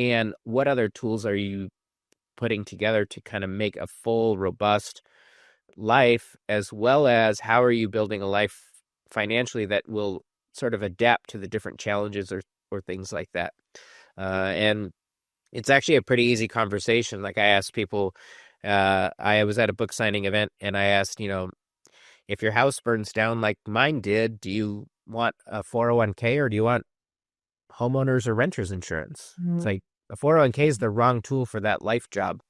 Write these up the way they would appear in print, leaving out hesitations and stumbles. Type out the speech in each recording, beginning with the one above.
And what other tools are you putting together to kind of make a full, robust life, as well as how are you building a life financially that will sort of adapt to the different challenges or things like that. And it's actually a pretty easy conversation. Like I asked people, I was at a book signing event and I asked, if your house burns down like mine did, do you want a 401k or do you want homeowners or renters insurance? It's like a 401k is the wrong tool for that life job.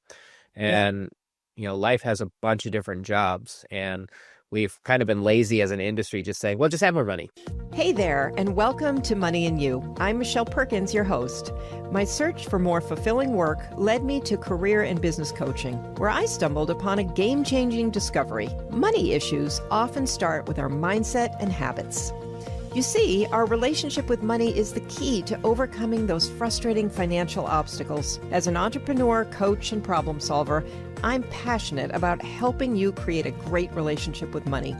And, life has a bunch of different jobs. And we've kind of been lazy as an industry just saying, well, just have more money. Hey there, and welcome to Money and You. I'm Michelle Perkins, your host. My search for more fulfilling work led me to career and business coaching, where I stumbled upon a game-changing discovery. Money issues often start with our mindset and habits. You see, our relationship with money is the key to overcoming those frustrating financial obstacles. As an entrepreneur, coach, and problem solver, I'm passionate about helping you create a great relationship with money.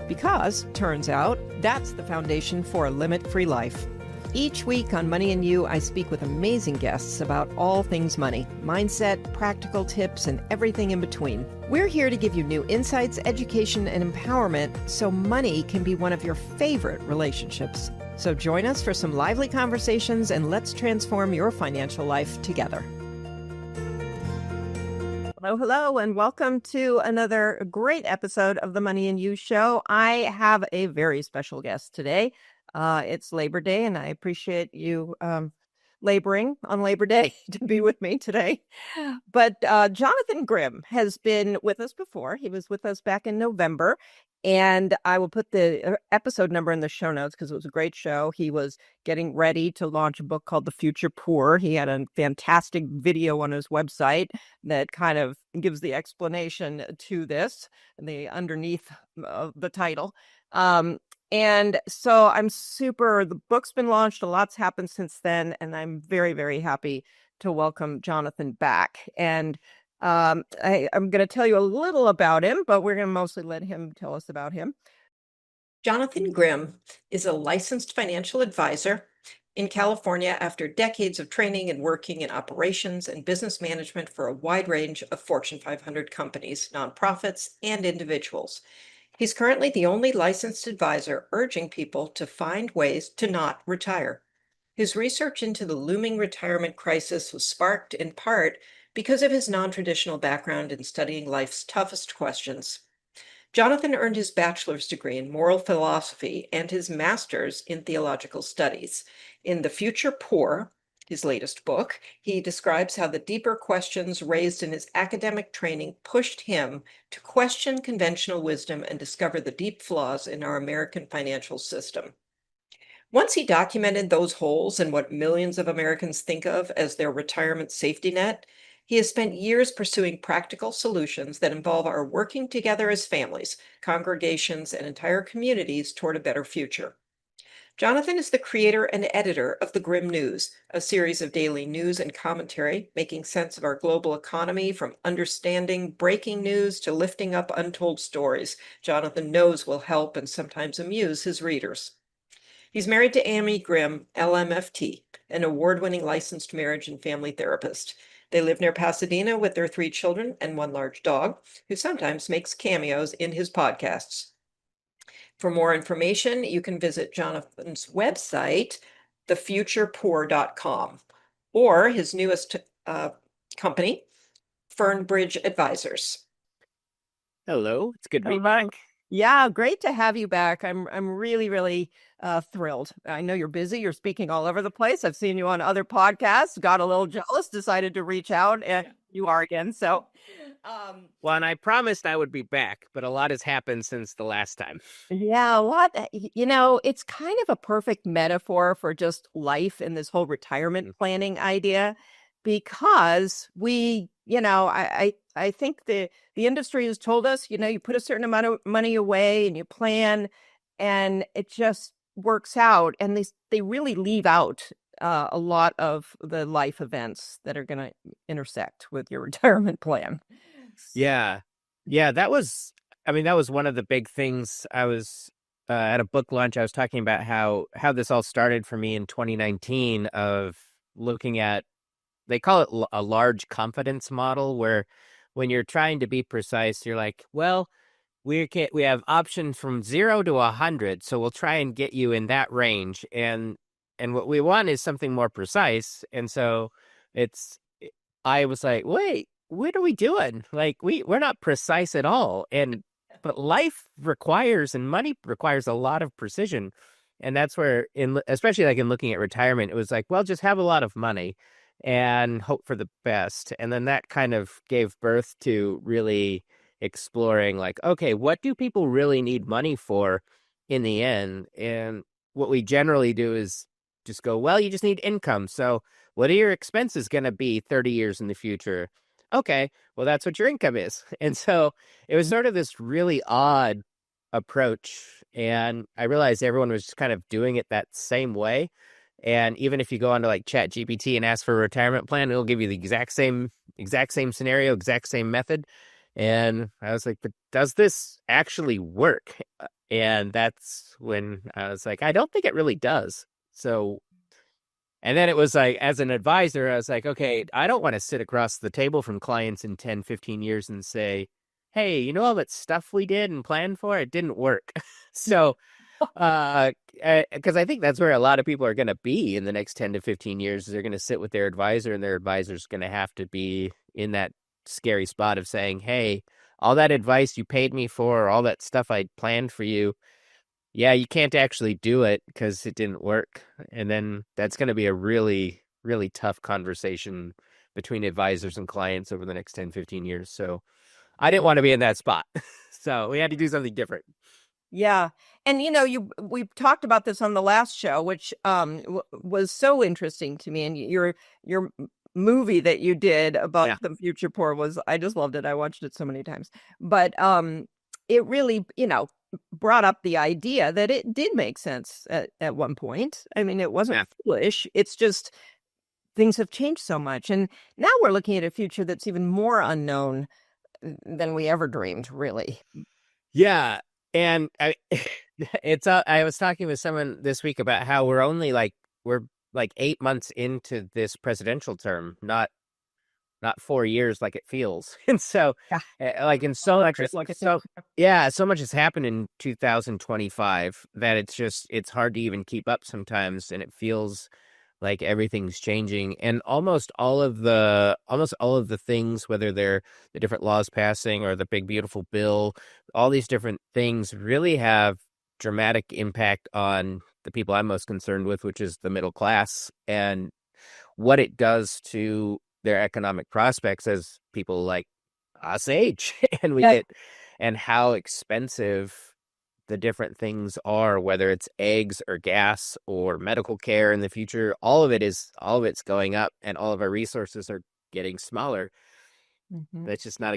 Because, turns out, that's the foundation for a limit-free life. Each week on Money and You, I speak with amazing guests about all things money, mindset, practical tips, and everything in between. We're here to give you new insights, education, and empowerment so money can be one of your favorite relationships. So join us for some lively conversations and let's transform your financial life together. Hello, and welcome to another great episode of the Money and You Show. I have a very special guest today. It's Labor Day, and I appreciate you laboring on Labor Day to be with me today. But Jonathan Grimm has been with us before. He was with us back in November, and I will put the episode number in the show notes because it was a great show. He was getting ready to launch a book called The Future Poor. He had a fantastic video on his website that kind of gives the explanation to this, the underneath the title. And so the book's been launched, a lot's happened since then, and I'm very, very happy to welcome Jonathan back. And I'm going to tell you a little about him, but we're going to mostly let him tell us about him. Jonathan Grimm is a licensed financial advisor in California after decades of training and working in operations and business management for a wide range of Fortune 500 companies, nonprofits, and individuals. He's currently the only licensed advisor urging people to find ways to not retire. His research into the looming retirement crisis was sparked in part because of his non-traditional background in studying life's toughest questions. Jonathan earned his bachelor's degree in moral philosophy and his master's in theological studies. In The Future Poor, his latest book, he describes how the deeper questions raised in his academic training pushed him to question conventional wisdom and discover the deep flaws in our American financial system. Once he documented those holes in what millions of Americans think of as their retirement safety net, he has spent years pursuing practical solutions that involve our working together as families, congregations, and entire communities toward a better future. Jonathan is the creator and editor of The Grimm News, a series of daily news and commentary making sense of our global economy, from understanding breaking news to lifting up untold stories Jonathan knows will help and sometimes amuse his readers. He's married to Amy Grimm, LMFT, an award-winning licensed marriage and family therapist. They live near Pasadena with their 3 children and 1 large dog, who sometimes makes cameos in his podcasts. For more information, you can visit Jonathan's website, thefuturepoor.com, or his newest company, Fernbridge Advisors. Hello, it's good to be back. Yeah, great to have you back. I'm really, really thrilled. I know you're busy. You're speaking all over the place. I've seen you on other podcasts, got a little jealous, decided to reach out, and you are again. So, well, and I promised I would be back, but a lot has happened since the last time. Yeah, a lot. It's kind of a perfect metaphor for just life and this whole retirement planning idea, because I think the industry has told us, you put a certain amount of money away and you plan, and it just works out. And they really leave out a lot of the life events that are going to intersect with your retirement plan. Yeah. That was one of the big things. I was at a book launch. I was talking about how this all started for me in 2019 of looking at, they call it a large confidence model, where when you're trying to be precise, you're like, well, we have options from 0 to 100, so we'll try and get you in that range. And what we want is something more precise. And so it's I was like, wait, what are we doing? Like we're not precise at all. And but life requires and money requires a lot of precision. And that's where especially like in looking at retirement, it was like, well, just have a lot of money and hope for the best. And then that kind of gave birth to really exploring like, okay, what do people really need money for in the end? And what we generally do is just go, well, you just need income. So what are your expenses going to be 30 years in the future? Okay, well, that's what your income is. And so it was sort of this really odd approach. And I realized everyone was just kind of doing it that same way. And even if you go onto like Chat GPT and ask for a retirement plan, it'll give you the exact same scenario, exact same method. And I was like, but does this actually work? And that's when I was like, I don't think it really does. So, and then it was like, as an advisor, I was like, okay, I don't want to sit across the table from clients in 10, 15 years and say, hey, you know all that stuff we did and planned for? It didn't work. So, because I think that's where a lot of people are going to be in the next 10 to 15 years. They're going to sit with their advisor, and their advisor's going to have to be in that scary spot of saying, hey, all that advice you paid me for, all that stuff I planned for you, yeah, you can't actually do it because it didn't work. And then that's going to be a really, really tough conversation between advisors and clients over the next 10, 15 years. So I didn't want to be in that spot. So we had to do something different. Yeah. And we've talked about this on the last show, which was so interesting to me. And your movie that you did about the future poor I just loved it. I watched it so many times. But it really, brought up the idea that it did make sense at one point. I mean, it wasn't foolish. It's just things have changed so much. And now we're looking at a future that's even more unknown than we ever dreamed, really. Yeah. And I was talking with someone this week about how we're like 8 months into this presidential term, not 4 years like it feels. And so like in so much so much has happened in 2025 that it's hard to even keep up sometimes, and it feels like everything's changing. And almost all of the things, whether they're the different laws passing or the big beautiful bill, all these different things really have dramatic impact on the people I'm most concerned with, which is the middle class, and what it does to their economic prospects as people like us age. And how expensive the different things are, whether it's eggs or gas or medical care in the future. All of it's going up, and all of our resources are getting smaller. Mm-hmm. That's not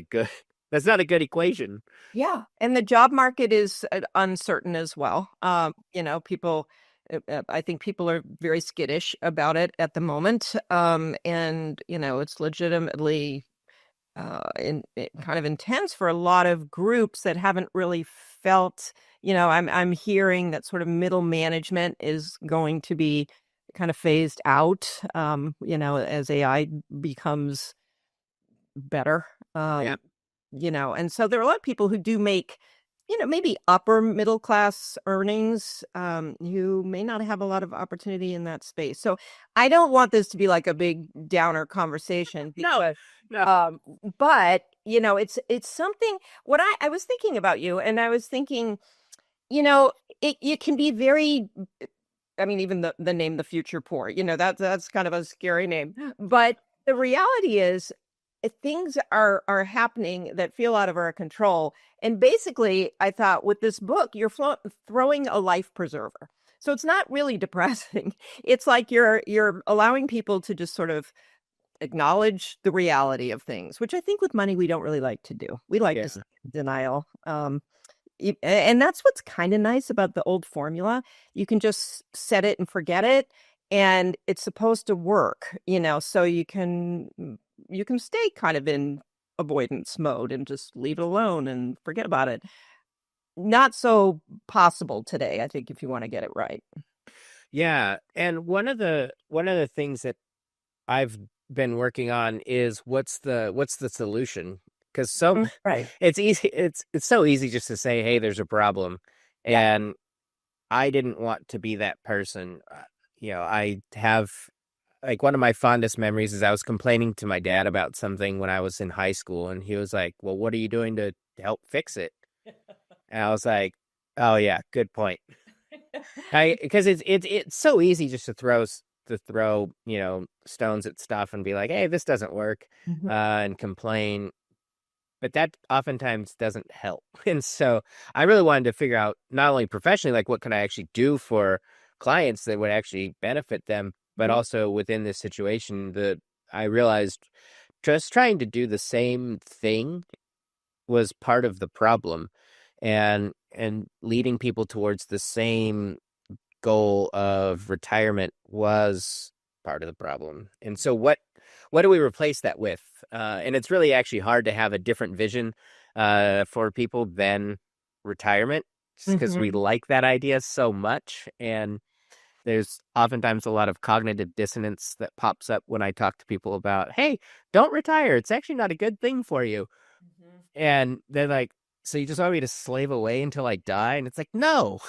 a good equation. Yeah. And the job market is uncertain as well. People, I think people are very skittish about it at the moment. And it's legitimately kind of intense for a lot of groups that haven't really felt, I'm hearing that sort of middle management is going to be kind of phased out, as AI becomes better. And so there are a lot of people who do make, maybe upper middle class earnings, who may not have a lot of opportunity in that space. So I don't want this to be like a big downer conversation. No. But it's something. What I was thinking about you, and I was thinking, it can be very. I mean, even the name, The Future Poor, that's kind of a scary name. But the reality is, things are happening that feel out of our control. And basically, I thought with this book, you're throwing a life preserver. So it's not really depressing. It's like you're allowing people to just sort of acknowledge the reality of things, which I think with money we don't really like to do. We like to stay in denial. And that's what's kind of nice about the old formula. You can just set it and forget it, and it's supposed to work, so you can stay kind of in avoidance mode and just leave it alone and forget about it. Not so possible today, I think, if you want to get it right. Yeah. And one of the things that I've been working on is what's the solution? Because so Right. it's easy. It's so easy just to say, "Hey, there's a problem," Yeah. and I didn't want to be that person. I have like one of my fondest memories is I was complaining to my dad about something when I was in high school, and he was like, "Well, what are you doing to help fix it?" And I was like, "Oh yeah, good point." I because it's so easy just to throw stones at stuff and be like, "Hey, this doesn't work," Mhm. and complain, but that oftentimes doesn't help. And so I really wanted to figure out not only professionally, like what can I actually do for clients that would actually benefit them, but Mhm. also within this situation that I realized just trying to do the same thing was part of the problem, and leading people towards the same goal of retirement was part of the problem. And so what do we replace that with? And it's really actually hard to have a different vision for people than retirement, just because we Mhm. like that idea so much. And there's oftentimes a lot of cognitive dissonance that pops up when I talk to people about, hey, don't retire. It's actually not a good thing for you. Mhm. And they're like, so you just want me to slave away until I die? And it's like, no,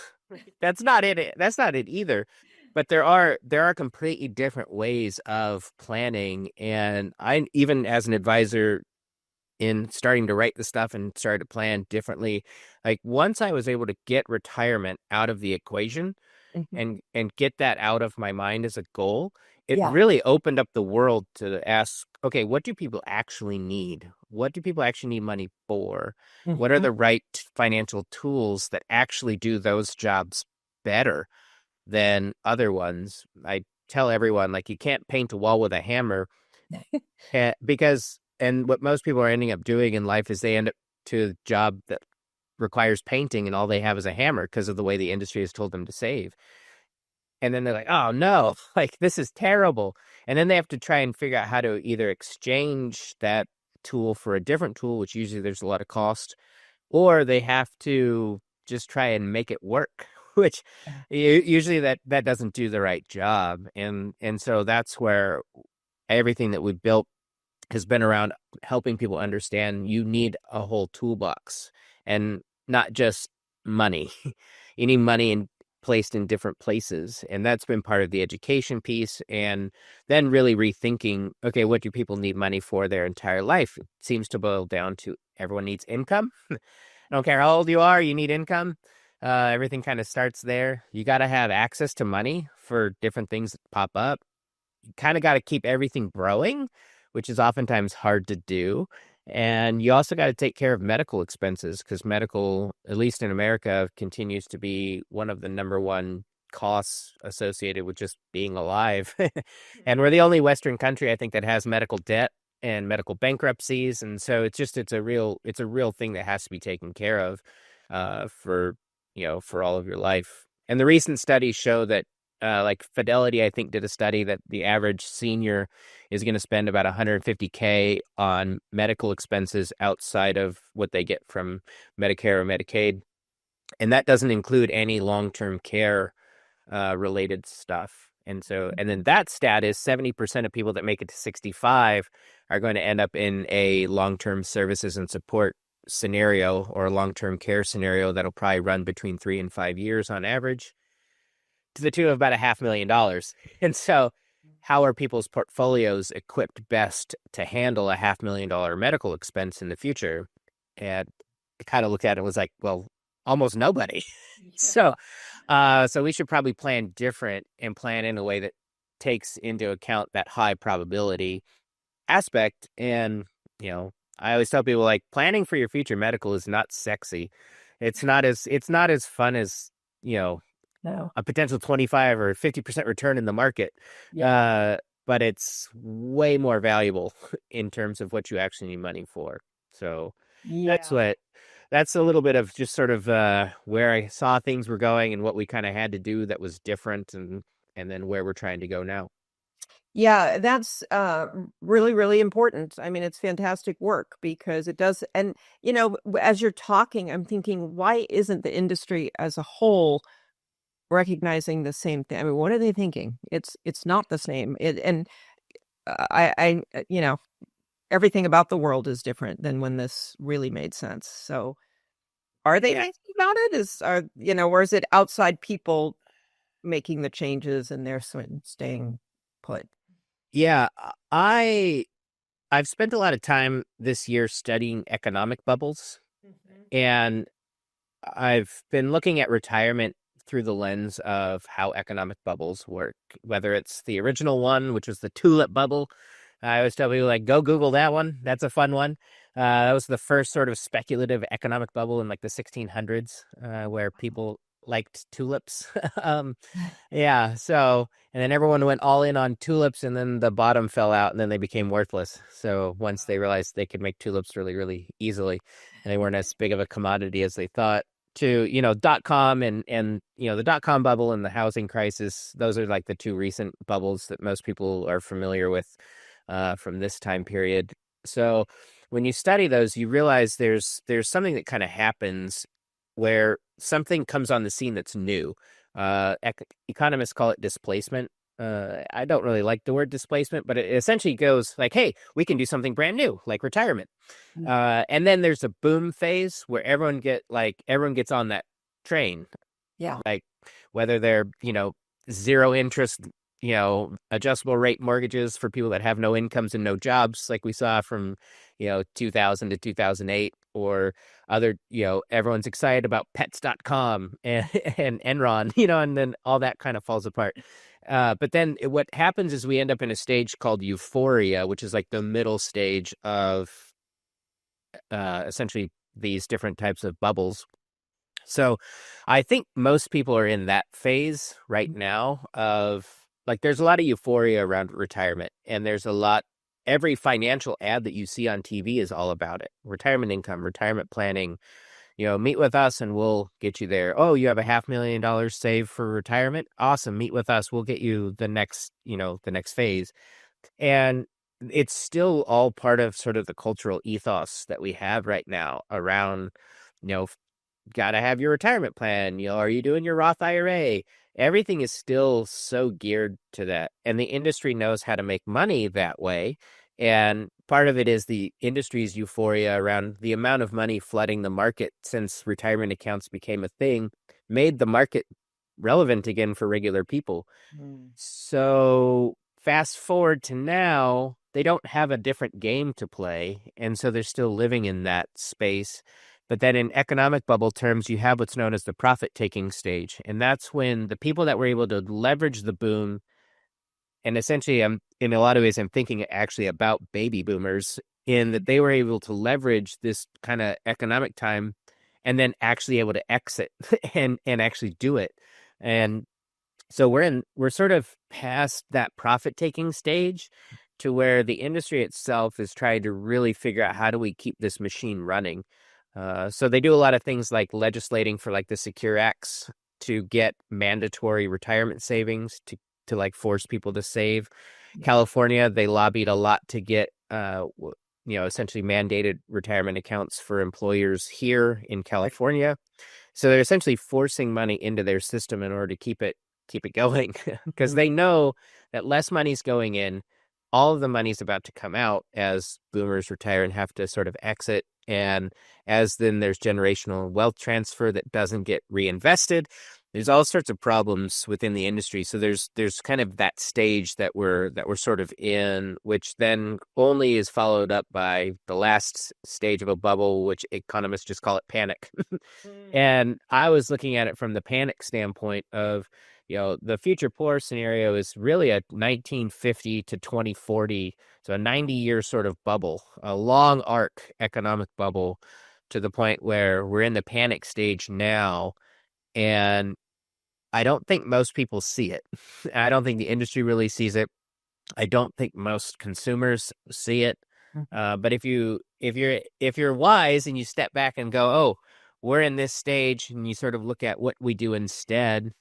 that's not it. That's not it either. But there are completely different ways of planning. And I, even as an advisor in starting to write the stuff and started to plan differently, like once I was able to get retirement out of the equation Mhm. and get that out of my mind as a goal, it Yeah. really opened up the world to ask, okay, what do people actually need? What do people actually need money for? What are Mhm. the right financial tools that actually do those jobs better than other ones? I tell everyone, like, you can't paint a wall with a hammer, and what most people are ending up doing in life is they end up to a job that requires painting and all they have is a hammer because of the way the industry has told them to save. And then they're like, "Oh, no, like, this is terrible." And then they have to try and figure out how to either exchange that tool for a different tool, which usually there's a lot of cost, or they have to just try and make it work, which usually that doesn't do the right job. And so that's where everything that we've built has been around helping people understand you need a whole toolbox and not just money. You need money placed in different places. And that's been part of the education piece. And then really rethinking, okay, what do people need money for their entire life? It seems to boil down to everyone needs income. I don't care how old you are, you need income. Everything kind of starts there. You got to have access to money for different things that pop up. Kind of got to keep everything growing, which is oftentimes hard to do. And you also got to take care of medical expenses because medical, at least in America, continues to be one of the number one costs associated with just being alive. And we're the only Western country, I think, that has medical debt and medical bankruptcies. And so it's a real thing that has to be taken care of for all of your life. And the recent studies show that like Fidelity, I think, did a study that the average senior is going to spend about 150K on medical expenses outside of what they get from Medicare or Medicaid. And that doesn't include any long-term care related stuff. And then that stat is 70% of people that make it to 65 are going to end up in a long-term services and support scenario or a long-term care scenario that'll probably run between 3 and 5 years on average, to the tune of about $500,000. And so, how are people's portfolios equipped best to handle a $500,000 medical expense in the future? And I kind of looked at it and was like, well, almost nobody. So, so we should probably plan different and plan in a way that takes into account that high probability aspect. And, I always tell people, like, planning for your future medical is not sexy. It's not as fun as, you know, No. a potential 25 or 50% return in the market. Yeah. Uh, but it's way more valuable in terms of what you actually need money for. So that's Yeah. what that's a little bit of just sort of where I saw things were going and what we kind of had to do that was different, and then where we're trying to go now. Yeah, that's really, really important. I mean, it's fantastic work because it does. And, as you're talking, I'm thinking, why isn't the industry as a whole recognizing the same thing? I mean, what are they thinking? It's not the same. And you know, everything about the world is different than when this really made sense. So are they Yeah. thinking about it? Or is it outside people making the changes and they're staying put? Yeah, I've spent a lot of time this year studying economic bubbles, Mhm. and I've been looking at retirement through the lens of how economic bubbles work, whether it's the original one, which was the tulip bubble. I always tell people, like, go Google that one. That's a fun one. That was the first sort of speculative economic bubble in like the 1600s, where people liked tulips. um, yeah. So, and then everyone went all in on tulips, and then the bottom fell out, and then they became worthless. So once they realized they could make tulips really, really easily, and they weren't as big of a commodity as they thought. To .com and the .com bubble and the housing crisis. Those are like the two recent bubbles that most people are familiar with from this time period. So when you study those, you realize there's something that kind of happens where something comes on the scene that's new. Economists call it displacement. I don't really like the word displacement, but it essentially goes like, hey, we can do something brand new, like retirement. And then there's a boom phase where everyone gets on that train, Yeah. like whether they're, zero interest, adjustable rate mortgages for people that have no incomes and no jobs, like we saw from, 2000 to 2008, or other, everyone's excited about pets.com and, and Enron, and then all that kind of falls apart. But then what happens is we end up in a stage called euphoria, which is like the middle stage of essentially these different types of bubbles. So I think most people are in that phase right now of, like, there's a lot of euphoria around retirement, and every financial ad that you see on TV is all about it. Retirement income, retirement planning, meet with us and we'll get you there. Oh, you have $500,000 saved for retirement? Awesome. Meet with us. We'll get you the next phase. And it's still all part of sort of the cultural ethos that we have right now around, you know, got to have your retirement plan. Are you doing your Roth IRA? Everything is still so geared to that. And the industry knows how to make money that way. And part of it is the industry's euphoria around the amount of money flooding the market since retirement accounts became a thing, made the market relevant again for regular people. Mm. So fast forward to now, they don't have a different game to play. And so they're still living in that space. But then in economic bubble terms, you have what's known as the profit taking stage. And that's when the people that were able to leverage the boom, and essentially, in a lot of ways, I'm thinking actually about baby boomers, in that they were able to leverage this kind of economic time and then actually able to exit and actually do it. And so we're sort of past that profit taking stage, to where the industry itself is trying to really figure out, how do we keep this machine running. So they do a lot of things like legislating for like the Secure Acts to get mandatory retirement savings to like force people to save. California, they lobbied a lot to get essentially mandated retirement accounts for employers here in California. So they're essentially forcing money into their system in order to keep it going, because they know that less money's going in, all of the money's about to come out as boomers retire and have to sort of exit. And as then there's generational wealth transfer that doesn't get reinvested, there's all sorts of problems within the industry. So there's kind of that stage that we're sort of in, which then only is followed up by the last stage of a bubble, which economists just call it panic. And I was looking at it from the panic standpoint of, the future poor scenario is really a 1950 to 2040, so a 90-year sort of bubble, a long arc economic bubble, to the point where we're in the panic stage now. And I don't think most people see it. I don't think the industry really sees it. I don't think most consumers see it. But if you're wise and you step back and go, oh, we're in this stage, and you sort of look at what we do instead.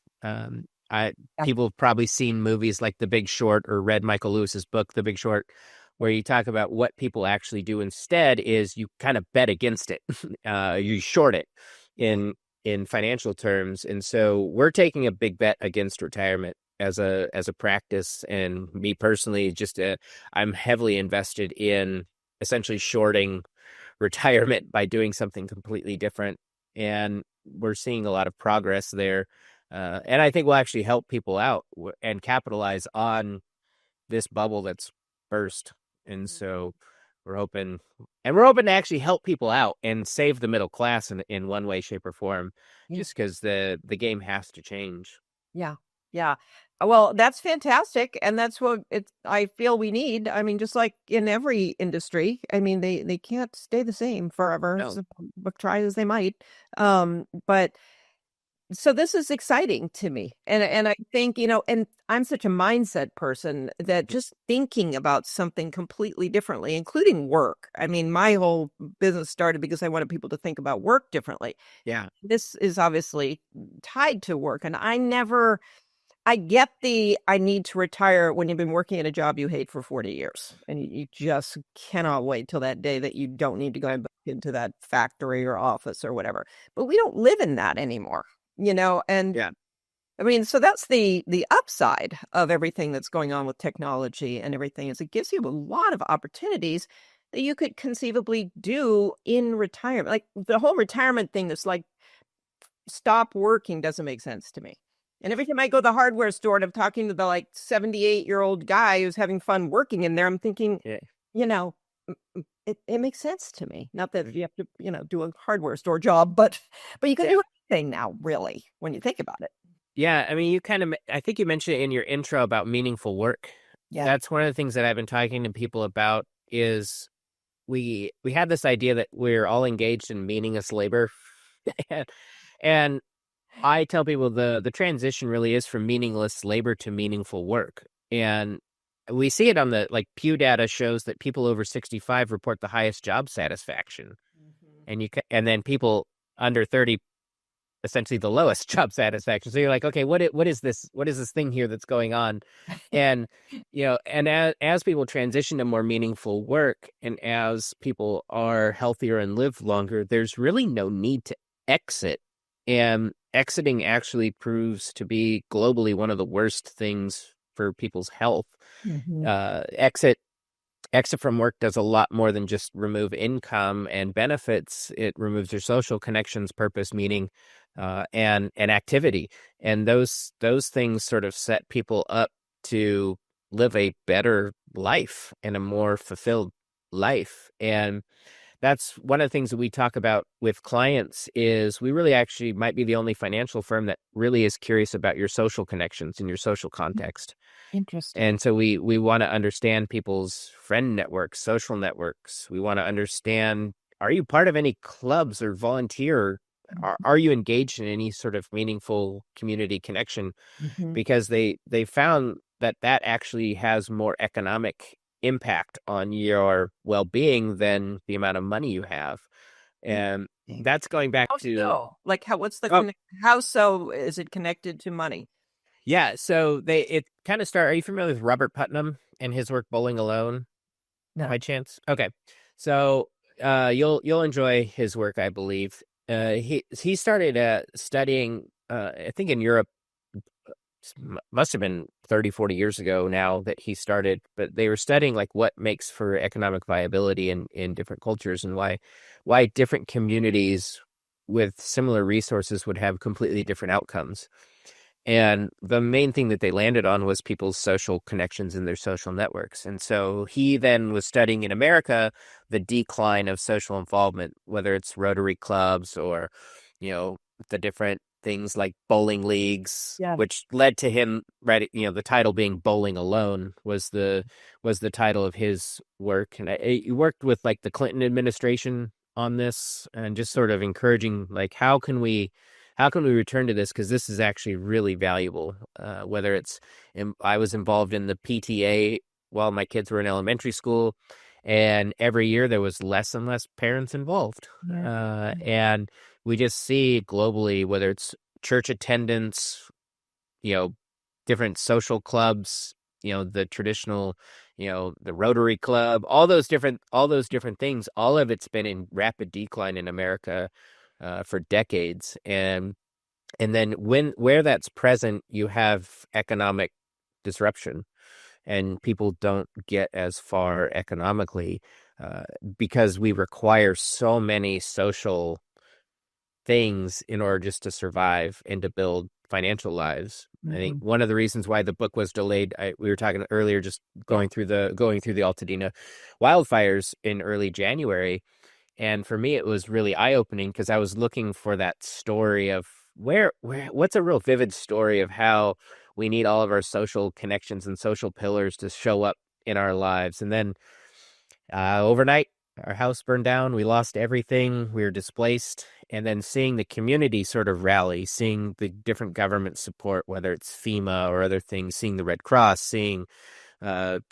I People have probably seen movies like The Big Short, or read Michael Lewis's book, The Big Short, where you talk about what people actually do instead is you kind of bet against it. You short it in financial terms. And so we're taking a big bet against retirement. as a practice. And me personally, just I'm heavily invested in essentially shorting retirement by doing something completely different. And we're seeing a lot of progress there. And I think we'll actually help people out and capitalize on this bubble that's burst. And so we're hoping, we're hoping to actually help people out and save the middle class in one way, shape, or form, Yeah. just because the game has to change. Yeah. Yeah. Well, that's fantastic. And that's what I feel we need. I mean, just like in every industry, I mean, they can't stay the same forever, No. so, but try as they might. But so this is exciting to me. And I think, and I'm such a mindset person that just thinking about something completely differently, including work. I mean, my whole business started because I wanted people to think about work differently. Yeah. This is obviously tied to work. And I get I need to retire when you've been working at a job you hate for 40 years and you just cannot wait till that day that you don't need to go back into that factory or office or whatever. But we don't live in that anymore, and Yeah. I mean, so that's the upside of everything that's going on with technology and everything is it gives you a lot of opportunities that you could conceivably do in retirement. Like the whole retirement thing that's like stop working doesn't make sense to me. And every time I go to the hardware store and I'm talking to the like 78-year-old guy who's having fun working in there, I'm thinking, Yeah. It makes sense to me. Not that you have to, do a hardware store job, but you can do anything now, really, when you think about it. Yeah, I mean, I think you mentioned it in your intro about meaningful work. Yeah. That's one of the things that I've been talking to people about is we have this idea that we're all engaged in meaningless labor. and, and I tell people the transition really is from meaningless labor to meaningful work. And we see it on like Pew data shows that people over 65 report the highest job satisfaction. And then people under 30 essentially the lowest job satisfaction. So you're like, okay, what is this thing here that's going on? And and as people transition to more meaningful work and as people are healthier and live longer, there's really no need to exit. And exiting actually proves to be globally one of the worst things for people's health. Exit from work does a lot more than just remove income and benefits. It removes your social connections, purpose, meaning, and activity. And those things sort of set people up to live a better life and a more fulfilled life. And that's one of the things that we talk about with clients is we really actually might be the only financial firm that really is curious about your social connections and your social context. Interesting. And so we want to understand people's friend networks, social networks. We want to understand, are you part of any clubs or volunteer? Are you engaged in any sort of meaningful community connection? Because they found that actually has more economic impact on your well-being than the amount of money you have. And that's going back to what's the how so is it connected to money? Yeah, so it kind of started. Are you familiar with Robert Putnam and his work Bowling Alone? No. By chance? Okay, so you'll enjoy his work, I believe. He started studying. I think in Europe, must have been 30, 40 years ago now that he started. But they were studying like what makes for economic viability in different cultures and why different communities with similar resources would have completely different outcomes. And the main thing that they landed on was people's social connections and their social networks. And so he then was studying in America the decline of social involvement, whether it's Rotary clubs or, the different things like bowling leagues, which led to him, right? The title being Bowling Alone was the title of his work. And he worked with like the Clinton administration on this and just sort of encouraging, like, how can we return to this? Because this is actually really valuable. Whether it's, I was involved in the PTA while my kids were in elementary school, and every year there was less and less parents involved. And we just see globally, whether it's church attendance, different social clubs, the traditional, the Rotary Club, all those different things, all of it's been in rapid decline in America for decades. And And then where that's present, you have economic disruption, and people don't get as far economically uh, because we require so many social things in order just to survive and to build financial lives. I think Mhm. one of the reasons why the book was delayed, we were talking earlier, just Yeah. going through the Altadena wildfires in early January, and for me it was really eye-opening because I was looking for that story of what's a real vivid story of how we need all of our social connections and social pillars to show up in our lives. And then overnight, our house burned down. We lost everything. We were displaced. And then seeing the community sort of rally, seeing the different government support, whether it's FEMA or other things, seeing the Red Cross, seeing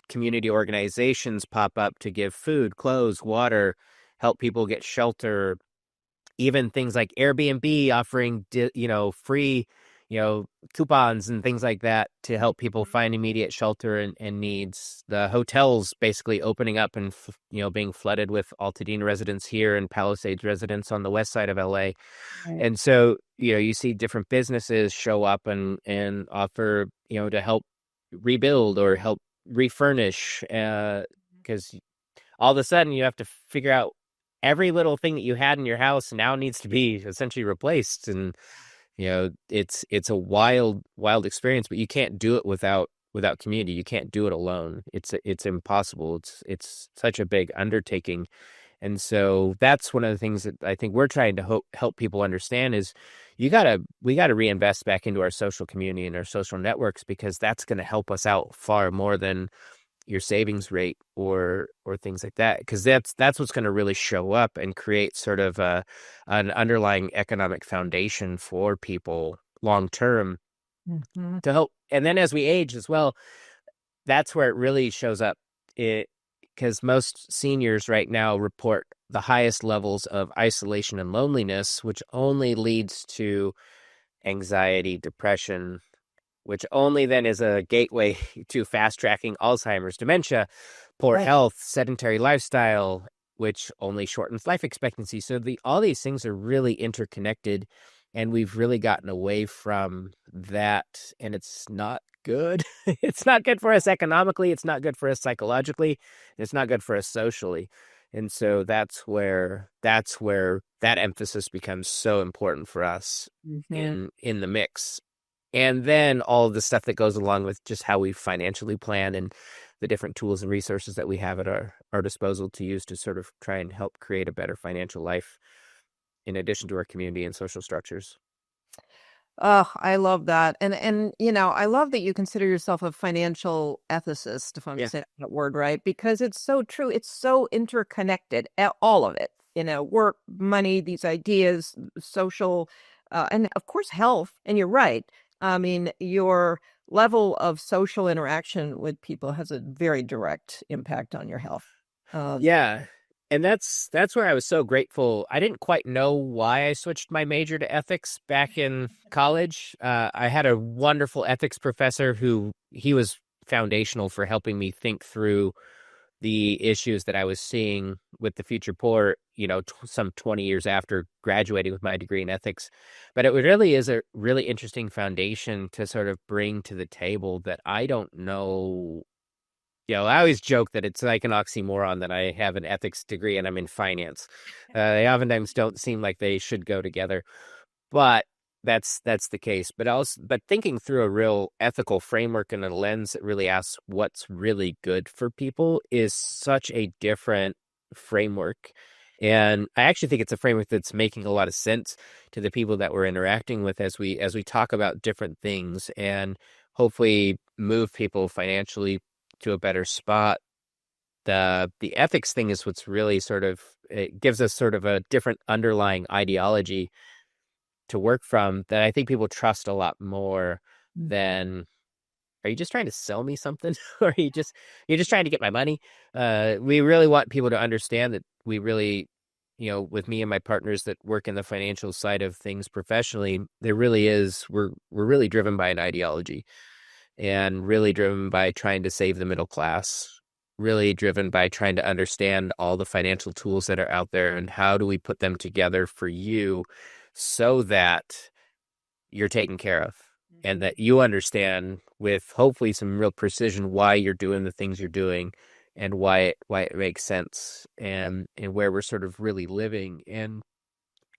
community organizations pop up to give food, clothes, water, help people get shelter, even things like Airbnb offering, free, coupons and things like that to help people find immediate shelter and needs. The hotels basically opening up and, being flooded with Altadena residents here and Palisades residents on the west side of LA. Right. And so, you see different businesses show up and offer, to help rebuild or help refurnish, because all of a sudden you have to figure out every little thing that you had in your house now needs to be essentially replaced. And it's a wild experience, but you can't do it without community. You can't do it alone. It's impossible. It's such a big undertaking. And so that's one of the things that I think we're trying to help people understand is we gotta reinvest back into our social community and our social networks, because that's going to help us out far more than your savings rate or things like that, because that's what's going to really show up and create sort of an underlying economic foundation for people long term Mhm. to help. And then as we age as well, that's where it really shows up, it because most seniors right now report the highest levels of isolation and loneliness, which only leads to anxiety, depression, which only then is a gateway to fast tracking Alzheimer's, dementia, poor Right. health, sedentary lifestyle, which only shortens life expectancy. So all these things are really interconnected, and we've really gotten away from that, and it's not good. It's not good for us economically. It's not good for us psychologically. It's not good for us socially. And so that's where that emphasis becomes so important for us Mhm. in the mix. And then all of the stuff that goes along with just how we financially plan and the different tools and resources that we have at our disposal to use to sort of try and help create a better financial life in addition to our community and social structures. Oh, I love that. And I love that you consider yourself a financial ethicist, if I'm Yeah. saying that word right, because it's so true. It's so interconnected, all of it. Work, money, these ideas, social, and of course health. And you're right. I mean, your level of social interaction with people has a very direct impact on your health. Uh, Yeah. And that's where I was so grateful. I didn't quite know why I switched my major to ethics back in college. I had a wonderful ethics professor who he was foundational for helping me think through the issues that I was seeing with the future poor, some 20 years after graduating with my degree in ethics. But it really is a really interesting foundation to sort of bring to the table that I don't know. I always joke that it's like an oxymoron that I have an ethics degree and I'm in finance. They oftentimes don't seem like they should go together, but that's the case. But thinking through a real ethical framework and a lens that really asks what's really good for people is such a different framework. And I actually think it's a framework that's making a lot of sense to the people that we're interacting with as we talk about different things and hopefully move people financially to a better spot. The ethics thing is what's really sort of, it gives us sort of a different underlying ideology to work from that I think people trust a lot more than, are you just trying to sell me something? Or you're just trying to get my money? We really want people to understand that we really, with me and my partners that work in the financial side of things professionally, there really is, we're really driven by an ideology and really driven by trying to save the middle class, really driven by trying to understand all the financial tools that are out there and how do we put them together for you so that you're taken care of, and that you understand with hopefully some real precision why you're doing the things you're doing and why it makes sense, and where we're sort of really living. And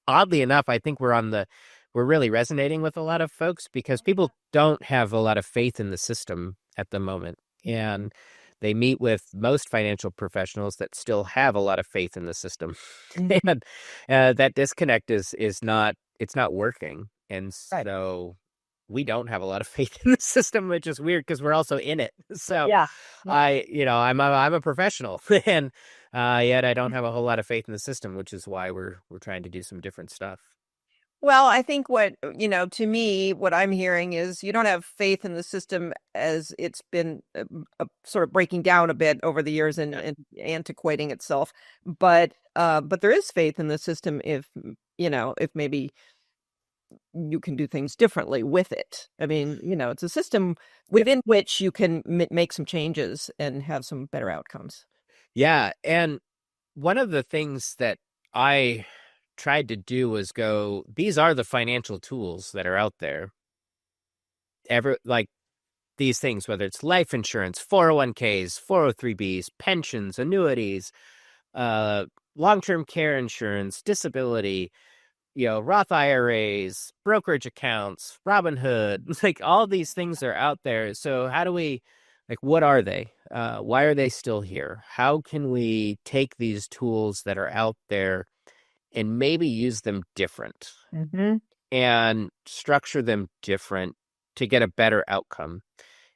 oddly enough, I think we're really resonating with a lot of folks because people don't have a lot of faith in the system at the moment. And they meet with most financial professionals that still have a lot of faith in the system. Mhm. And that disconnect is not, it's not working. And Right. so we don't have a lot of faith in the system, which is weird because we're also in it. So Yeah. Yeah. I'm a professional, and yet I don't have a whole lot of faith in the system, which is why we're trying to do some different stuff. Well, I think to me, what I'm hearing is you don't have faith in the system as it's been sort of breaking down a bit over the years Yeah. and antiquating itself. But there is faith in the system if, if maybe you can do things differently with it. I mean, it's a system within which you can make some changes and have some better outcomes. Yeah, and one of the things that I tried to do was go, these are the financial tools that are out there. Like these things, whether it's life insurance, 401ks, 403bs, pensions, annuities, uh, long-term care insurance, disability, Roth IRAs, brokerage accounts, Robinhood, like all these things are out there. So how do we, like, what are they? Why are they still here? How can we take these tools that are out there and maybe use them different Hmm. and structure them different to get a better outcome?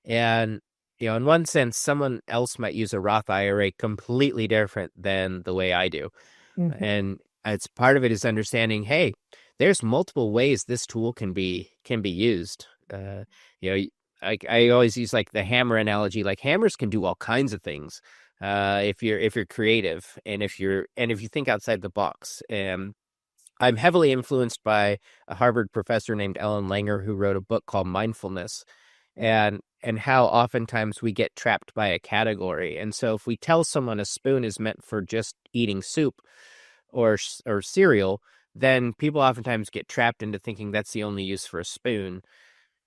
And, in one sense, someone else might use a Roth IRA completely different than the way I do. Hmm. And it's part of it is understanding, hey, there's multiple ways this tool can be used. You know, I always use like the hammer analogy. Like hammers can do all kinds of things if you're creative and if you think outside the box. And I'm heavily influenced by a Harvard professor named Ellen Langer who wrote a book called Mindfulness, and how oftentimes we get trapped by a category. And so if we tell someone a spoon is meant for just eating soup or cereal, then people oftentimes get trapped into thinking that's the only use for a spoon,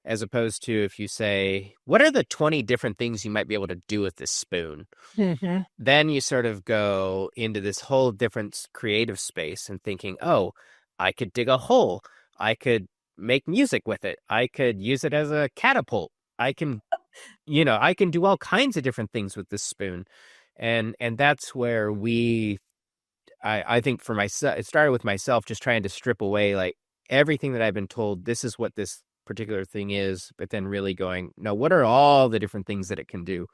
as opposed to if you say, what are the 20 different things you might be able to do with this spoon? Hmm. Then you sort of go into this whole different creative space and thinking, oh, I could dig a hole. I could make music with it. I could use it as a catapult. I can, I can do all kinds of different things with this spoon. And that's where I think for myself, it started with myself just trying to strip away like everything that I've been told, this is what this particular thing is, but then really going, no, what are all the different things that it can do?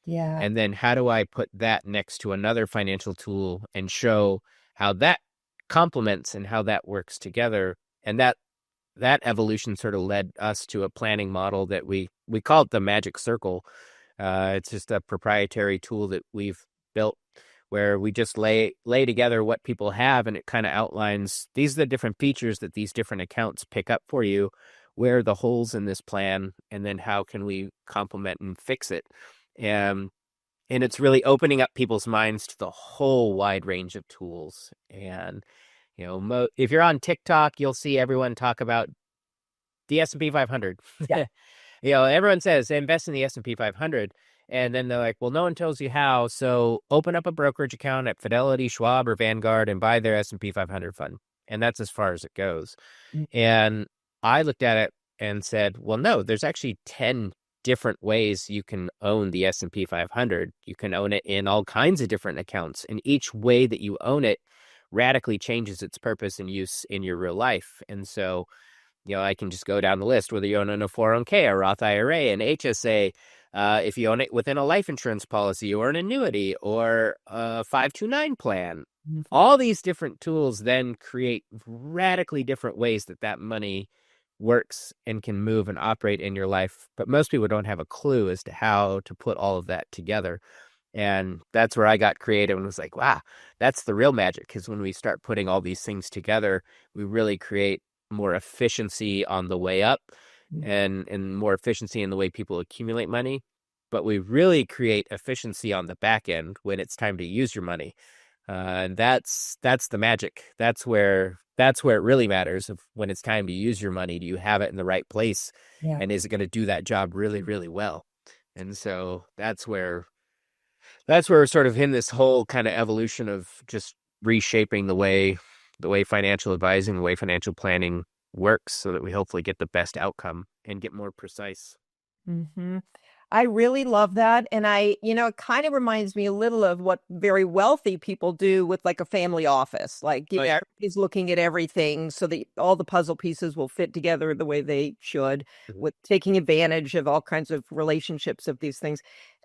Yeah. And then how do I put that next to another financial tool and show how that complements and how that works together? And that evolution sort of led us to a planning model that we call it the Magic Circle. It's just a proprietary tool that we've built where we just lay together what people have, and it kind of outlines these are the different features that these different accounts pick up for you, where are the holes in this plan, and then how can we complement and fix it. And it's really opening up people's minds to the whole wide range of tools. And if you're on TikTok, you'll see everyone talk about the S&P 500. Yeah. Everyone says invest in the S&P 500. And then they're like, well, no one tells you how. So open up a brokerage account at Fidelity, Schwab, or Vanguard and buy their S&P 500 fund. And that's as far as it goes. Mm. And I looked at it and said, well, no, there's actually 10 different ways you can own the S&P 500. You can own it in all kinds of different accounts. And each way that you own it radically changes its purpose and use in your real life. And so I can just go down the list, whether you own in a 401k, a Roth IRA, an HSA, if you own it within a life insurance policy or an annuity or a 529 plan. Mhm. All these different tools then create radically different ways that money works and can move and operate in your life. But most people don't have a clue as to how to put all of that together. And that's where I got creative and was like, wow, that's the real magic. Because when we start putting all these things together, we really create more efficiency on the way up and more efficiency in the way people accumulate money. But we really create efficiency on the back end when it's time to use your money. And that's the magic. That's where it really matters. Of when it's time to use your money, do you have it in the right place, Yeah. and is it going to do that job really, really well? And so that's where we're sort of in this whole kind of evolution of just reshaping the way financial advising, the way financial planning works, so that we hopefully get the best outcome and get more precise. Hmm. I really love that. And it kind of reminds me a little of what very wealthy people do with like a family office. Like, Oh yeah. everybody's looking at everything so that all the puzzle pieces will fit together the way they should, Mhm. with taking advantage of all kinds of relationships of these things.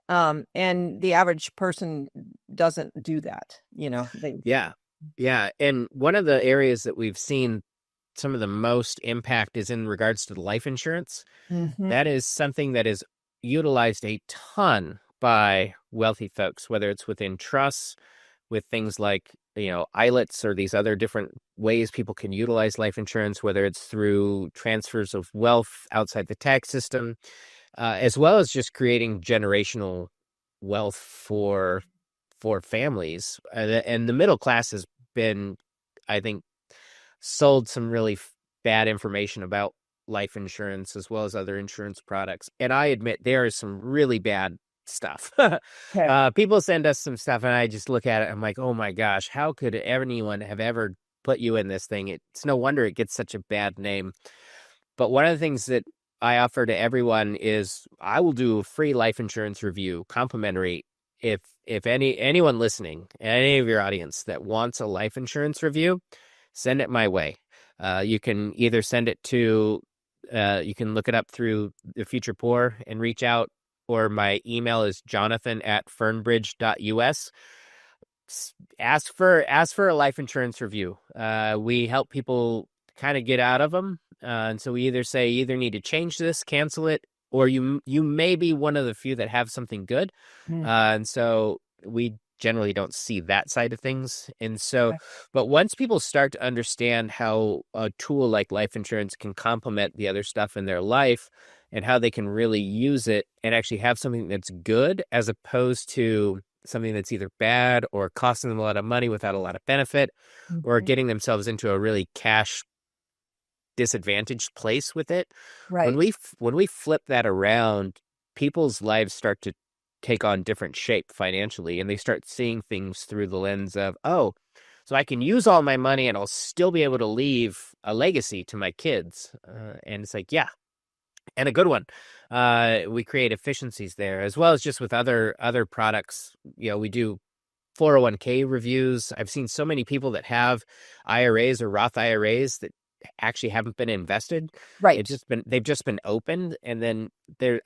And the average person doesn't do that. They, Yeah. Yeah. And one of the areas that we've seen some of the most impact is in regards to the life insurance. Mhm. That is something that is utilized a ton by wealthy folks, whether it's within trusts, with things like, ILETs or these other different ways people can utilize life insurance, whether it's through transfers of wealth outside the tax system, as well as just creating generational wealth for families. And the middle class has been, I think, sold some really bad information about life insurance as well as other insurance products. And I admit there is some really bad stuff. Okay. People send us some stuff, and I just look at it. I'm like, oh my gosh, how could anyone have ever put you in this thing? It's no wonder it gets such a bad name. But one of the things that I offer to everyone is I will do a free life insurance review, complimentary. If anyone listening, any of your audience that wants a life insurance review, send it my way. You can either send it to, you can look it up through the Future Poor and reach out, or my email is jonathan@fernbridge.us. Ask for a life insurance review. We help people kind of get out of them, and so we either need to change this, cancel it, or you may be one of the few that have something good. Mm. And so we generally don't see that side of things. And so, Okay. but once people start to understand how a tool like life insurance can complement the other stuff in their life, and how they can really use it and actually have something that's good as opposed to something that's either bad or costing them a lot of money without a lot of benefit, or Mhm. getting themselves into a really cash disadvantaged place with it. When Right. we flip that around, people's lives start to take on different shape financially, and they start seeing things through the lens of, oh, so I can use all my money and I'll still be able to leave a legacy to my kids. And it's like, yeah, and a good one. We create efficiencies there, as well as just with other products. We do 401k reviews. I've seen so many people that have IRAs or Roth IRAs that actually haven't been invested. Right. They've just been opened, and then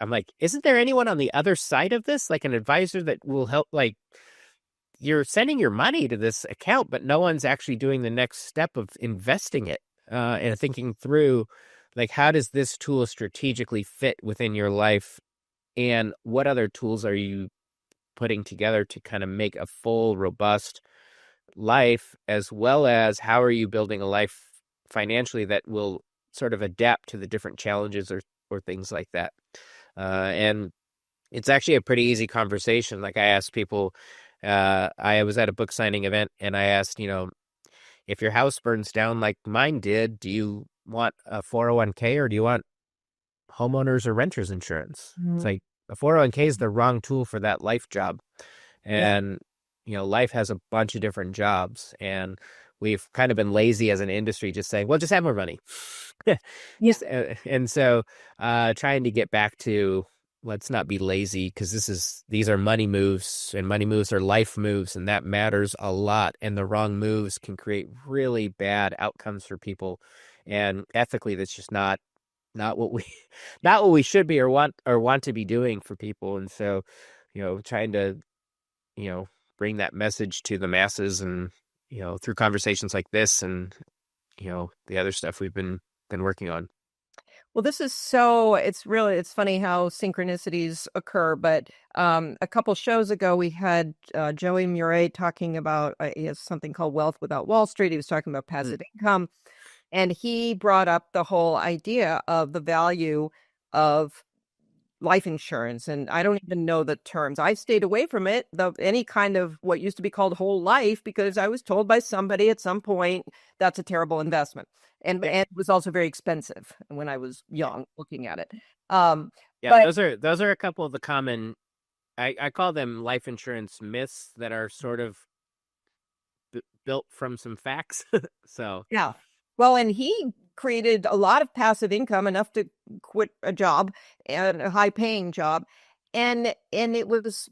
I'm like, isn't there anyone on the other side of this, like an advisor that will help? Like, you're sending your money to this account, but no one's actually doing the next step of investing it, and thinking through, like, how does this tool strategically fit within your life, and what other tools are you putting together to kind of make a full, robust life, as well as how are you building a life financially that will sort of adapt to the different challenges or things like that. And it's actually a pretty easy conversation. Like, I asked people, I was at a book signing event, and I asked, if your house burns down like mine did, do you want a 401k, or do you want homeowners or renters insurance? It's Mhm. like, a 401k is the wrong tool for that life job. Yeah. And, life has a bunch of different jobs, and we've kind of been lazy as an industry, just saying, well, just have more money. Yeah. And so, trying to get back to, let's not be lazy, because these are money moves, and money moves are life moves, and that matters a lot. And the wrong moves can create really bad outcomes for people. And ethically, that's just not what we not what we should be or want to be doing for people. And so, trying to, you know, bring that message to the masses, and, through conversations like this, and, the other stuff we've been working on. Well, it's funny how synchronicities occur, but a couple shows ago we had Joey Murray talking about he has something called Wealth Without Wall Street. He was talking about Mm. passive income, and he brought up the whole idea of the value of life insurance, and I don't even know the terms. I stayed away from it, any kind of what used to be called whole life, because I was told by somebody at some point that's a terrible investment. Yeah, And it was also very expensive when I was young looking at it. Um, yeah. but Those are a couple of the common. I call them life insurance myths that are sort of built from some facts. So yeah. Well, and he created a lot of passive income, enough to quit a job, and a high paying job. And it was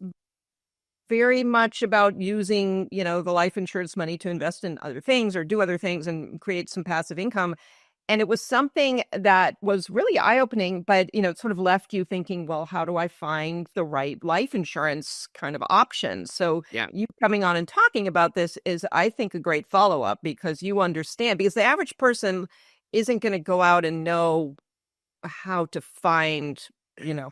very much about using, the life insurance money to invest in other things or do other things and create some passive income. And it was something that was really eye-opening, but, it sort of left you thinking, well, how do I find the right life insurance kind of option? So yeah, you coming on and talking about this is, I think, a great follow-up, because you understand, because the average person isn't going to go out and know how to find,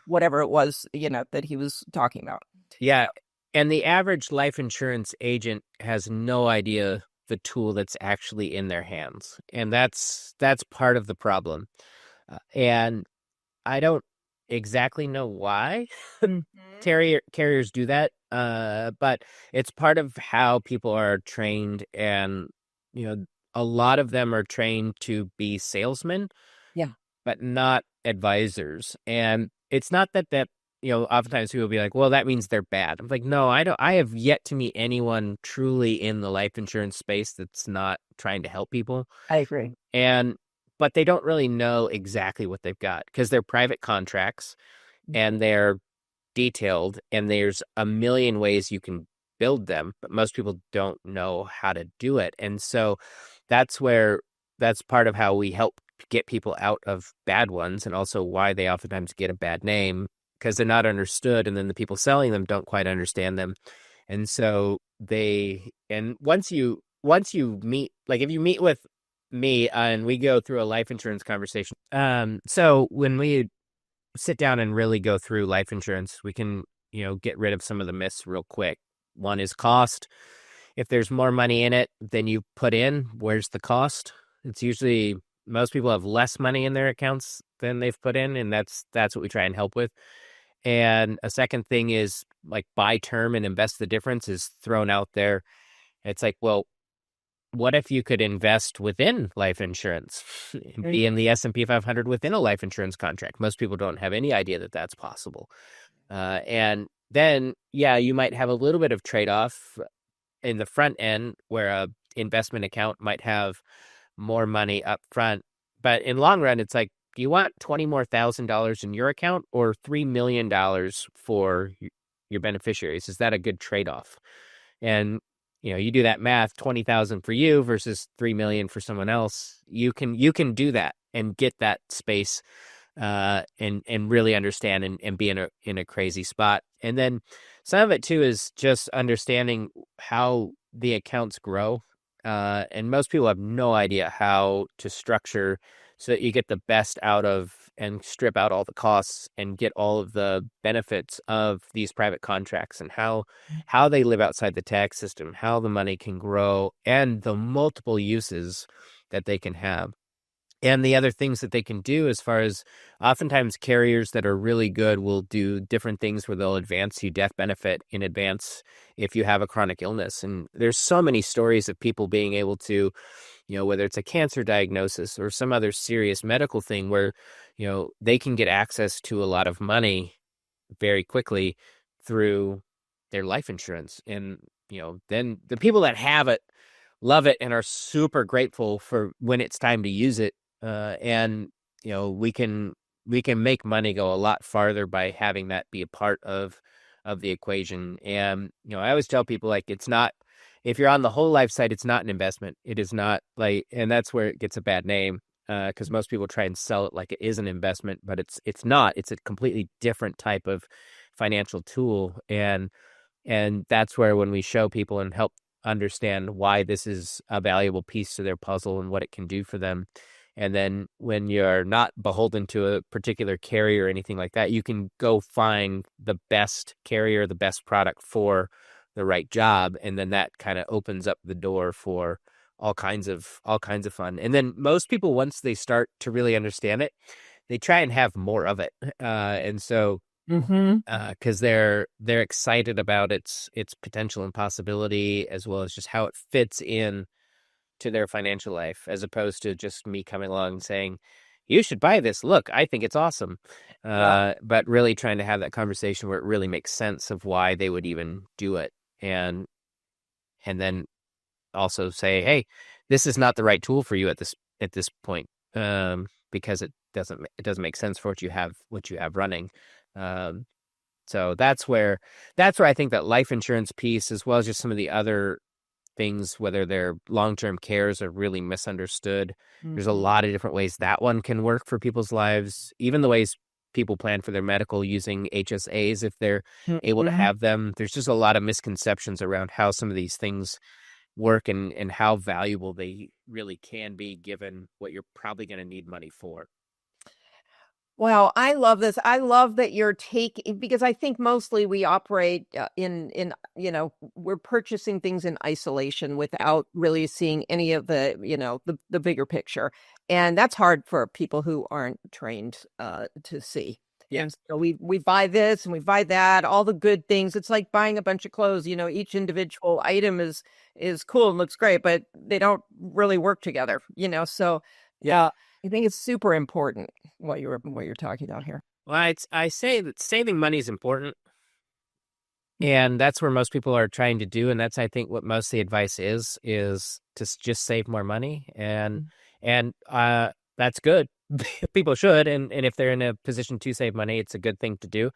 whatever it was, that he was talking about. yeah. And the average life insurance agent has no idea the tool that's actually in their hands, and that's part of the problem. And I don't exactly know why Mhm. carriers do that, but it's part of how people are trained, and you know, a lot of them are trained to be salesmen, Yeah. but not advisors. And it's not that oftentimes people will be like, well, that means they're bad. I'm like, no, I don't. I have yet to meet anyone truly in the life insurance space that's not trying to help people. I agree. And but they don't really know exactly what they've got because they're private contracts and they're detailed, and there's a million ways you can build them, but most people don't know how to do it. And so that's where that's part of how we help get people out of bad ones, and also why they oftentimes get a bad name, because they're not understood, and then the people selling them don't quite understand them. And so once you meet, like if you meet with me and we go through a life insurance conversation, so when we sit down and really go through life insurance, we can, get rid of some of the myths real quick. One is cost. If there's more money in it than you put in, where's the cost? It's usually most people have less money in their accounts than they've put in, and that's what we try and help with. And a second thing is like buy term and invest the difference is thrown out there. It's like, well, what if you could invest within life insurance and be in the S&P 500 within a life insurance contract? Most people don't have any idea that that's possible. And then, yeah, you might have a little bit of trade-off in the front end where a investment account might have more money up front. But in long run, it's like, do you want $20,000 more in your account or $3 million for your beneficiaries? Is that a good trade-off? And you do that math, 20,000 for you versus 3 million for someone else. You can do that and get that space, and really understand and be in a crazy spot. And then some of it too is just understanding how the accounts grow. And most people have no idea how to structure so that you get the best out of and strip out all the costs and get all of the benefits of these private contracts, and how they live outside the tax system, how the money can grow, and the multiple uses that they can have. And the other things that they can do, as far as oftentimes carriers that are really good will do different things where they'll advance you death benefit in advance if you have a chronic illness. And there's so many stories of people being able to, whether it's a cancer diagnosis or some other serious medical thing where, they can get access to a lot of money very quickly through their life insurance. And, then the people that have it love it and are super grateful for when it's time to use it. And we can make money go a lot farther by having that be a part of the equation. And I always tell people, like, it's not, if you're on the whole life side, it's not an investment. It is not, like, and that's where it gets a bad name, because most people try and sell it like it is an investment, but it's not. It's a completely different type of financial tool. And that's where, when we show people and help understand why this is a valuable piece to their puzzle and what it can do for them. And then when you're not beholden to a particular carrier or anything like that, you can go find the best carrier, the best product for the right job. And then that kind of opens up the door for all kinds of fun. And then most people, once they start to really understand it, they try and have more of it. And so Mm-hmm. because they're excited about its potential and possibility, as well as just how it fits in to their financial life, as opposed to just me coming along and saying, you should buy this. Look, I think it's awesome. Yeah. But really trying to have that conversation where it really makes sense of why they would even do it. And then also say, hey, this is not the right tool for you at this point, because it doesn't make sense for what you have running. Um, so that's where I think that life insurance piece, as well as just some of the other things, whether they're long-term cares, are really misunderstood. There's a Mm-hmm. lot of different ways that one can work for people's lives, even the ways people plan for their medical using HSAs if they're able to Mm-hmm. have them. There's just a lot of misconceptions around how some of these things work and how valuable they really can be given what you're probably going to need money for. Well, I love this. I love that you're taking, because I think mostly we operate in we're purchasing things in isolation without really seeing any of the the bigger picture, and that's hard for people who aren't trained to see. Yeah. And so we buy this and we buy that, all the good things. It's like buying a bunch of clothes. Each individual item is cool and looks great, but they don't really work together. So Yeah. I think it's super important what you're talking about here. Well, I say that saving money is important, and that's where most people are trying to do, and that's, I think, what most of the advice is to just save more money, and that's good. People should, and if they're in a position to save money, it's a good thing to do.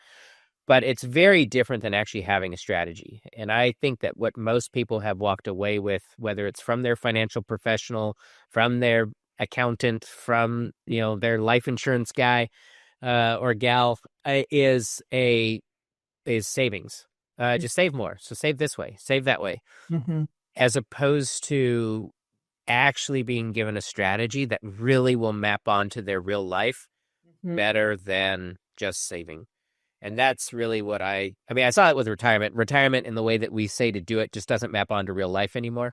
But it's very different than actually having a strategy. And I think that what most people have walked away with, whether it's from their financial professional, from their accountant, from their life insurance guy or gal, is savings. Just save more. So save this way, save that way, Mm-hmm. as opposed to actually being given a strategy that really will map onto their real life Mm-hmm. better than just saving. And that's really what I saw it with retirement. Retirement, in the way that we say to do it, just doesn't map onto real life anymore.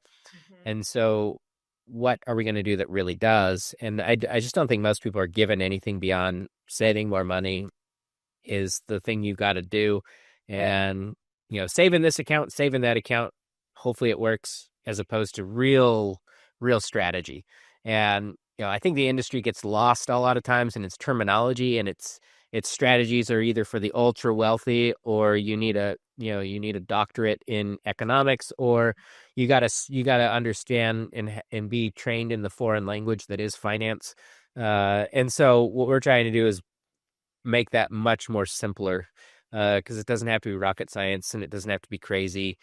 And so what are we going to do that really does? And I just don't think most people are given anything beyond saving more money is the thing you've got to do. And, saving this account, saving that account, hopefully it works, as opposed to real strategy. And, I think the industry gets lost a lot of times in its terminology, and its strategies are either for the ultra wealthy, or you need a doctorate in economics, or you gotta understand and be trained in the foreign language that is finance. And so what we're trying to do is make that much more simpler, because it doesn't have to be rocket science and it doesn't have to be crazy,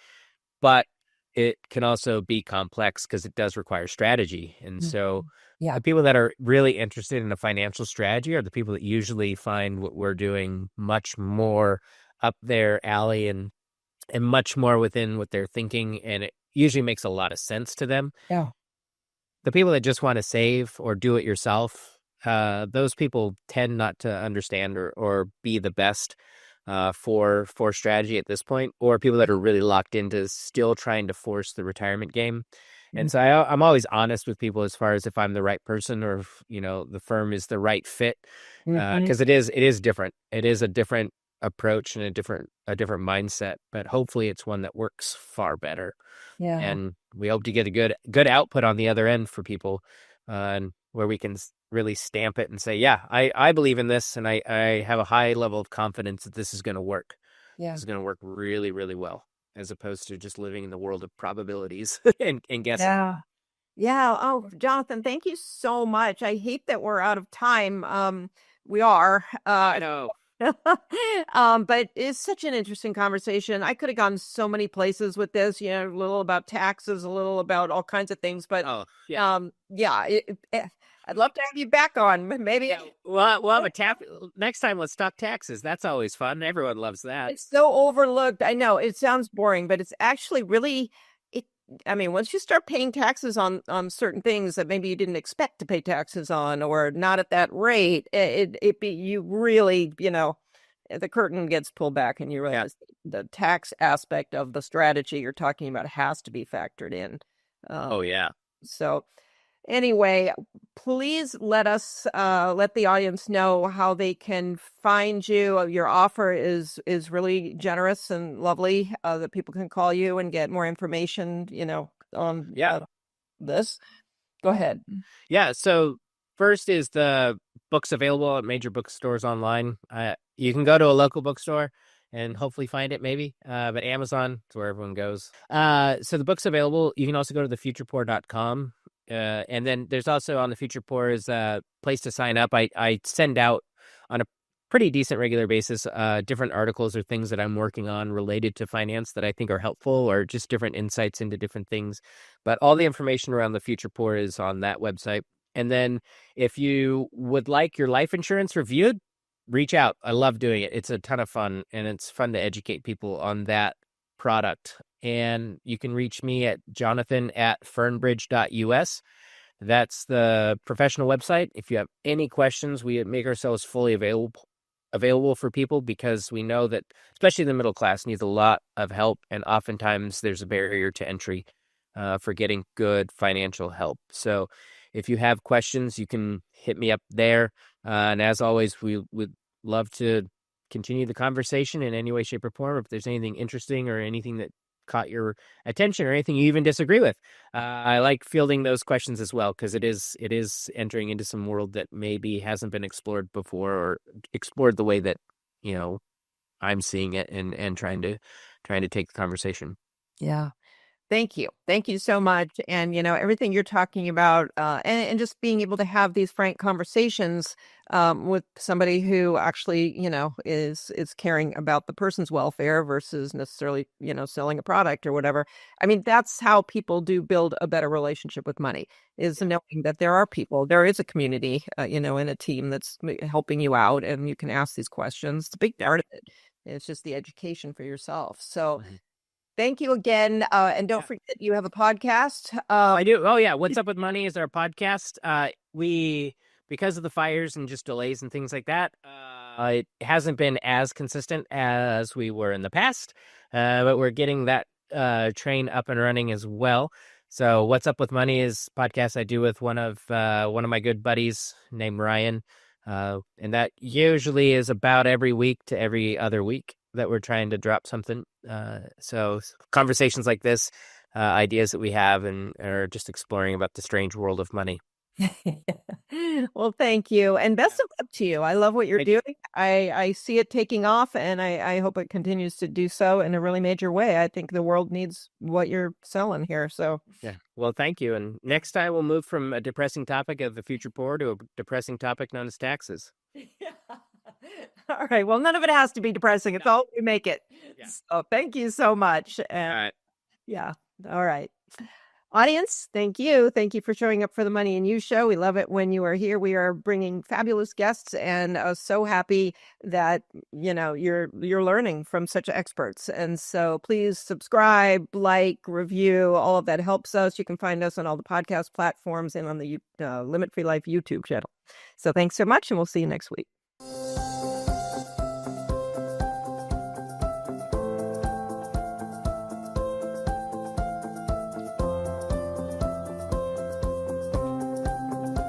but it can also be complex because it does require strategy. And so Yeah. the people that are really interested in a financial strategy are the people that usually find what we're doing much more up their alley, and much more within what they're thinking. And it usually makes a lot of sense to them. Yeah. The people that just want to save or do it yourself, those people tend not to understand or be the best for strategy at this point, or people that are really locked into still trying to force the retirement game. And so I'm always honest with people as far as if I'm the right person, or if, the firm is the right fit, Mhm. because it is different. It is a different approach and a different mindset, but hopefully it's one that works far better. Yeah. And we hope to get a good output on the other end for people, and where we can really stamp it and say, yeah, I believe in this, and I have a high level of confidence that this is going to work. Yeah. This is going to work really, really well, as opposed to just living in the world of probabilities and guessing. Yeah. Yeah. Oh, Jonathan, thank you so much. I hate that we're out of time. We are. I know. But it's such an interesting conversation. I could have gone so many places with this, a little about taxes, a little about all kinds of things, but Oh, yeah. yeah, I'd love to have you back on. Maybe Yeah, we'll have a tap next time. Let's talk taxes. That's always fun. Everyone loves that. it's so overlooked. I know it sounds boring, but it's actually really it. I mean, once you start paying taxes on certain things that maybe you didn't expect to pay taxes on, or not at that rate, you really, the curtain gets pulled back, and you Yeah. realize the tax aspect of the strategy you're talking about has to be factored in. Oh, yeah. So Anyway, please let the audience know how they can find you. Your offer is really generous and lovely, that people can call you and get more information, on this. Go ahead. Yeah. So first is the books available at major bookstores online. You can go to a local bookstore and hopefully find it maybe. But Amazon is where everyone goes. So the book's available. You can also go to thefuturepoor.com. And then there's also on the Future Poor is a place to sign up. I send out on a pretty decent regular basis different articles or things that I'm working on related to finance that I think are helpful, or just different insights into different things. But all the information around the Future Poor is on that website. And then if you would like your life insurance reviewed, reach out. I love doing it. It's a ton of fun, and it's fun to educate people on that product. And you can reach me at jonathan@fernbridge.us. That's the professional website. If you have any questions, we make ourselves fully available for people, because we know that especially the middle class needs a lot of help, and oftentimes there's a barrier to entry for getting good financial help. So if you have questions, you can hit me up there. And as always, we would love to continue the conversation in any way, shape, or form. If there's anything interesting or anything that caught your attention or anything you even disagree with, I like fielding those questions as well, because it is entering into some world that maybe hasn't been explored before, or explored the way that I'm seeing it, and trying to take the conversation. Yeah. Thank you. Thank you so much. And, everything you're talking about, and just being able to have these frank conversations with somebody who actually, is caring about the person's welfare versus necessarily, selling a product or whatever. I mean, that's how people do build a better relationship with money, is knowing that there is a community, and a team that's helping you out, and you can ask these questions. It's a big part of it. It's just the education for yourself. So, thank you again. And don't forget, you have a podcast. I do. Oh, yeah. What's Up with Money is our podcast. Because of the fires and just delays and things like that, it hasn't been as consistent as we were in the past. But we're getting that train up and running as well. So What's Up with Money is a podcast I do with one of my good buddies named Ryan. And that usually is about every week to every other week that we're trying to drop something. So conversations like this, ideas that we have, and are just exploring about the strange world of money. Well, thank you. And best of luck to you. I love what you're doing. I see it taking off, and I hope it continues to do so in a really major way. I think the world needs what you're selling here. So yeah. Well, thank you. And next time we'll move from a depressing topic of the future poor to a depressing topic known as taxes. All right. Well, none of it has to be depressing. It's all we make it. Yeah. So thank you so much. All right. Yeah. All right. Audience, thank you. Thank you for showing up for the Money and You show. We love it when you are here. We are bringing fabulous guests, and so happy that, you're learning from such experts. And so please subscribe, like, review. All of that helps us. You can find us on all the podcast platforms and on the Limit Free Life YouTube channel. So thanks so much, and we'll see you next week.